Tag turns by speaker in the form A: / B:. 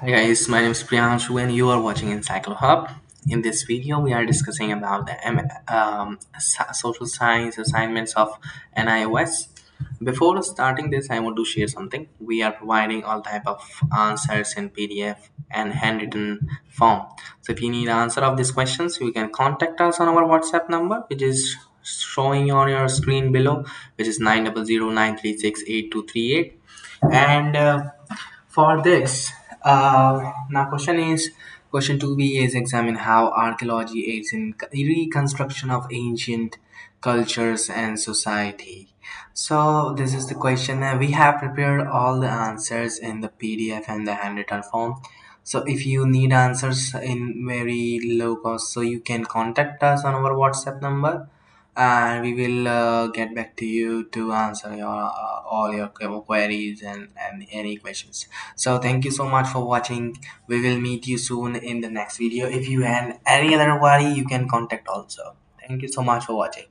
A: Hi guys, my name is Priyanshu and you are watching Encyclo Hub. In this video, we are discussing about the social science assignments of NIOS. Before starting this, I want to share something. We are providing all type of answers in PDF and handwritten form. So if you need answer of these questions, you can contact us on our WhatsApp number, which is showing on your screen below, which is 900 936 8238. And for this, now question 2b is examine how archaeology aids in reconstruction of ancient cultures and society. So this is the question. We have prepared all the answers in the PDF and the handwritten form. So if you need answers in very low cost, so you can contact us on our WhatsApp number, and we will get back to you to answer your all your queries and any questions. So thank you so much for watching. We will meet you soon in the next video. If you have any other worry, you can contact also. Thank you so much for watching.